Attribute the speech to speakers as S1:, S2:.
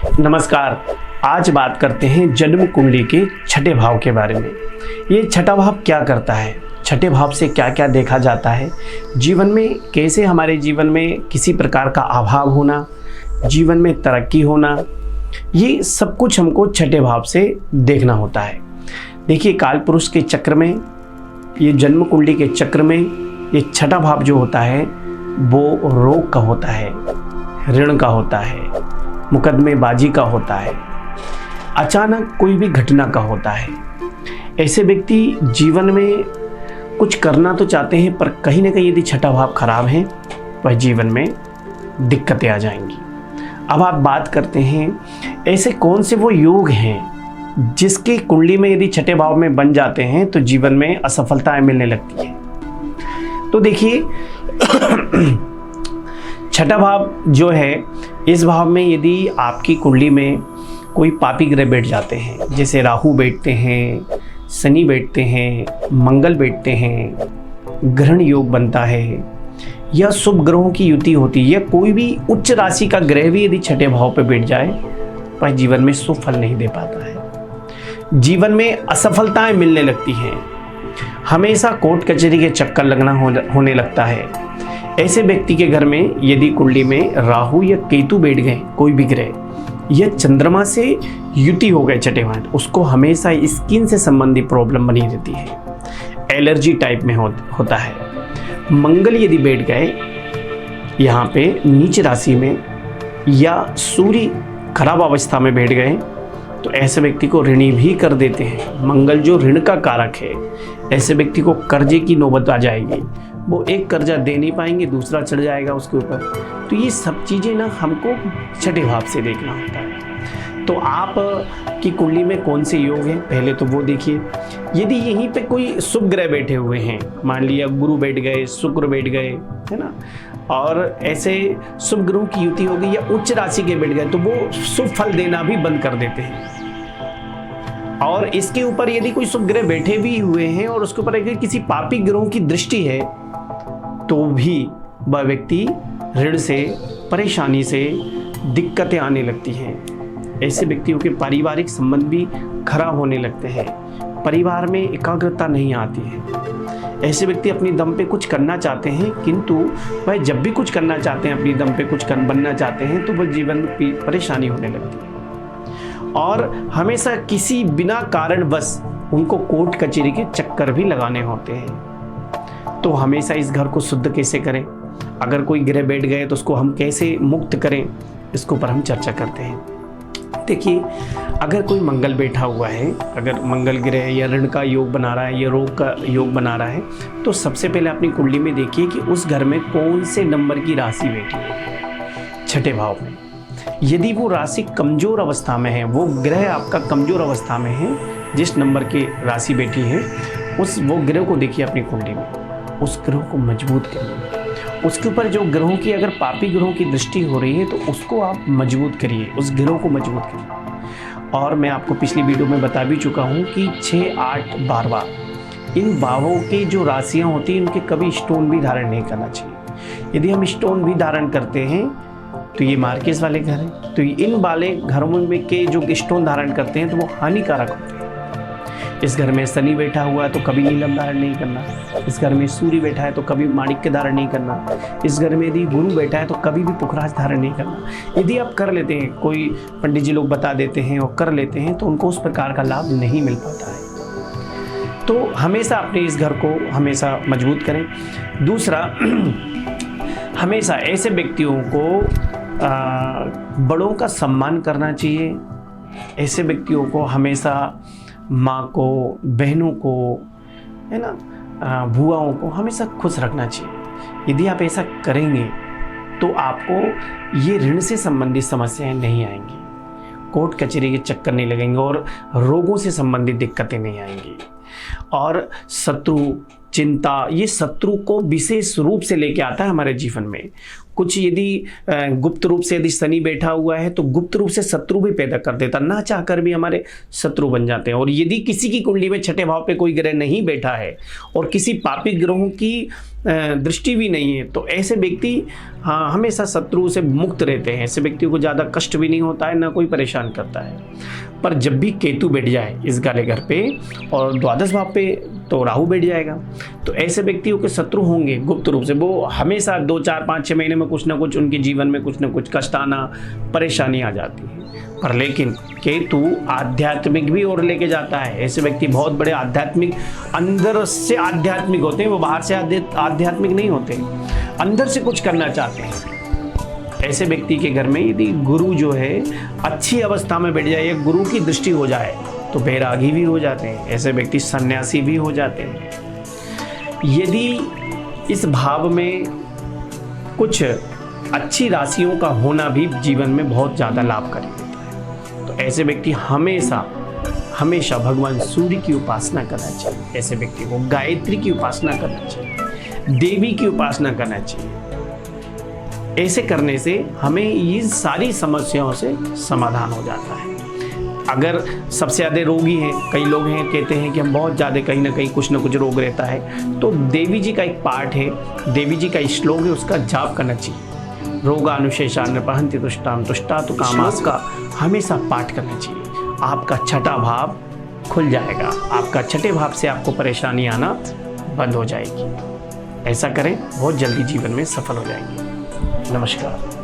S1: नमस्कार। आज बात करते हैं जन्म कुंडली के छठे भाव के बारे में। ये छठा भाव क्या करता है, छठे भाव से क्या क्या देखा जाता है, जीवन में कैसे हमारे जीवन में किसी प्रकार का अभाव होना, जीवन में तरक्की होना, ये सब कुछ हमको छठे भाव से देखना होता है। देखिए, काल पुरुष के चक्र में, ये जन्म कुंडली के चक्र में ये छठा भाव जो होता है वो रोग का होता है, ऋण का होता है, मुकदमेबाजी का होता है, अचानक कोई भी घटना का होता है। ऐसे व्यक्ति जीवन में कुछ करना तो चाहते हैं, पर कहीं ना कहीं यदि छठा भाव खराब है वह जीवन में दिक्कतें आ जाएंगी। अब आप बात करते हैं ऐसे कौन से वो योग हैं जिसकी कुंडली में यदि छठे भाव में बन जाते हैं तो जीवन में असफलताएं मिलने लगती हैं। तो देखिए, छठा भाव जो है, इस भाव में यदि आपकी कुंडली में कोई पापी ग्रह बैठ जाते हैं, जैसे राहु बैठते हैं, शनि बैठते हैं, मंगल बैठते हैं, ग्रहण योग बनता है, या शुभ ग्रहों की युति होती है, या कोई भी उच्च राशि का ग्रह भी यदि छठे भाव पर बैठ जाए वह जीवन में शुभ फल नहीं दे पाता है। जीवन में असफलताएं मिलने लगती हैं, हमेशा कोर्ट कचहरी के चक्कर लगना होने लगता है। ऐसे व्यक्ति के घर में यदि कुंडली में राहु या केतु बैठ गए, कोई भी ग्रह, या चंद्रमा से युति हो गए छठे भाव, उसको हमेशा स्किन से संबंधित प्रॉब्लम बनी रहती है, एलर्जी टाइप में होता है। मंगल यदि बैठ गए यहाँ पे नीच राशि में, या सूर्य खराब अवस्था में बैठ गए, तो ऐसे व्यक्ति को ऋणी भी कर देते हैं। मंगल जो ऋण का कारक है, ऐसे व्यक्ति को कर्जे की नौबत आ जाएगी, वो एक कर्जा दे नहीं पाएंगे, दूसरा चढ़ जाएगा उसके ऊपर। तो ये सब चीज़ें ना हमको छठे भाव से देखना होता है। तो आप की कुंडली में कौन से योग हैं, पहले तो वो देखिए। यदि यहीं पे कोई शुभ ग्रह बैठे हुए हैं, मान लिया गुरु बैठ गए, शुक्र बैठ गए, है ना, और ऐसे शुभ ग्रहों की युति हो गई, या उच्च राशि के बैठ गए, तो वो शुभ फल देना भी बंद कर देते हैं। और इसके ऊपर यदि कोई शुभ ग्रह बैठे भी हुए हैं और उसके ऊपर अगर किसी पापी ग्रहों की दृष्टि है, तो भी वह व्यक्ति ऋण से, परेशानी से, दिक्कतें आने लगती हैं। ऐसे व्यक्तियों के पारिवारिक संबंध भी खराब होने लगते हैं, परिवार में एकाग्रता नहीं आती है। ऐसे व्यक्ति अपनी दम पे कुछ करना चाहते हैं, किंतु वह जब भी कुछ करना चाहते हैं, अपनी दम पे कुछ बनना चाहते हैं, तो वह जीवन में परेशानी होने लगती है। और हमेशा किसी बिना कारणवश उनको कोर्ट कचहरी के चक्कर भी लगाने होते हैं। तो हमेशा इस घर को शुद्ध कैसे करें, अगर कोई ग्रह बैठ गए तो उसको हम कैसे मुक्त करें, इसके ऊपर हम चर्चा करते हैं। देखिए, अगर कोई मंगल बैठा हुआ है, अगर मंगल ग्रह या ऋण का योग बना रहा है या रोग का योग बना रहा है, तो सबसे पहले अपनी कुंडली में देखिए कि उस घर में कौन से नंबर की राशि बैठी है छठे भाव में। यदि वो राशि कमजोर अवस्था में है, वो ग्रह आपका कमजोर अवस्था में है, जिस नंबर की राशि बैठी है, वो ग्रह को देखिए अपनी कुंडली में, उस ग्रह को मजबूत करिए। उसके ऊपर जो ग्रहों की, अगर पापी ग्रहों की दृष्टि हो रही है, तो उसको आप मजबूत करिए, उस ग्रह को मजबूत करिए। और मैं आपको पिछली वीडियो में बता भी चुका हूँ कि 6, 8, 12 इन भावों की जो राशियाँ होती हैं, उनके कभी स्टोन भी धारण नहीं करना चाहिए। यदि हम स्टोन भी धारण करते हैं तो ये मार्केस वाले घर हैं, तो इन वाले घरों में के जो स्टोन धारण करते हैं तो वो हानिकारक होते हैं। इस घर में शनि बैठा हुआ है तो कभी नीलम धारण नहीं करना, इस घर में सूर्य बैठा है तो कभी माणिक्य धारण नहीं करना, इस घर में यदि गुरु बैठा है तो कभी भी पुखराज धारण नहीं करना। यदि आप कर लेते हैं, कोई पंडित जी लोग बता देते हैं और कर लेते हैं, तो उनको उस प्रकार का लाभ नहीं मिल पाता है। तो हमेशा अपने इस घर को हमेशा मजबूत करें। दूसरा, हमेशा ऐसे व्यक्तियों को बड़ों का सम्मान करना चाहिए। ऐसे व्यक्तियों को हमेशा माँ को, बहनों को, है ना, बुआओं को हमेशा खुश रखना चाहिए। यदि आप ऐसा करेंगे तो आपको ये ऋण से संबंधित समस्याएं नहीं आएंगी, कोर्ट कचहरी के चक्कर नहीं लगेंगे, और रोगों से संबंधित दिक्कतें नहीं आएंगी। और शत्रु, चिंता, ये शत्रु को विशेष रूप से लेके आता है हमारे जीवन में। कुछ यदि गुप्त रूप से यदि शनि बैठा हुआ है तो गुप्त रूप से शत्रु भी पैदा कर देता, ना चाहकर भी हमारे शत्रु बन जाते हैं। और यदि किसी की कुंडली में छठे भाव पे कोई ग्रह नहीं बैठा है और किसी पापी ग्रहों की दृष्टि भी नहीं है, तो ऐसे व्यक्ति हाँ हमेशा शत्रु से मुक्त रहते हैं। ऐसे व्यक्तियों को ज़्यादा कष्ट भी नहीं होता है, ना कोई परेशान करता है। पर जब भी केतु बैठ जाए इस काले घर पे और द्वादश भाव पे तो राहु बैठ जाएगा, तो ऐसे व्यक्तियों के शत्रु होंगे गुप्त रूप से। वो हमेशा 2, 4, 5, 6 महीने में कुछ ना कुछ उनके जीवन में कुछ ना कुछ कष्ट आना, परेशानी आ जाती है। पर लेकिन केतु आध्यात्मिक भी और लेके जाता है। ऐसे व्यक्ति बहुत बड़े आध्यात्मिक, अंदर से आध्यात्मिक होते हैं, वो बाहर से आध्यात्मिक नहीं होते, अंदर से कुछ करना चाहते हैं। ऐसे व्यक्ति के घर में यदि गुरु जो है अच्छी अवस्था में बैठ जाए या गुरु की दृष्टि हो जाए तो बैरागी भी हो जाते हैं। ऐसे व्यक्ति सन्यासी भी हो जाते हैं। यदि इस भाव में कुछ अच्छी राशियों का होना भी जीवन में बहुत ज़्यादा लाभकारी होता है, तो ऐसे व्यक्ति हमेशा भगवान सूर्य की उपासना करना चाहिए। ऐसे व्यक्ति को गायत्री की उपासना करना चाहिए, देवी की उपासना करना चाहिए। ऐसे करने से हमें ये सारी समस्याओं से समाधान हो जाता है। अगर सबसे ज़्यादा रोगी हैं, कई लोग हैं कहते हैं कि हम बहुत ज़्यादा कहीं ना कहीं कुछ ना कुछ रोग रहता है, तो देवी जी का एक पाठ है, देवी जी का श्लोक है, उसका जाप करना चाहिए। रोगानुशेषान पहंति तुष्टाम तुष्टा तो कामास का हमेशा पाठ करना चाहिए। आपका छठा भाव खुल जाएगा, आपका छठे भाव से आपको परेशानी आना बंद हो जाएगी। ऐसा करें, बहुत जल्दी जीवन में सफल हो जाएंगे। नमस्कार।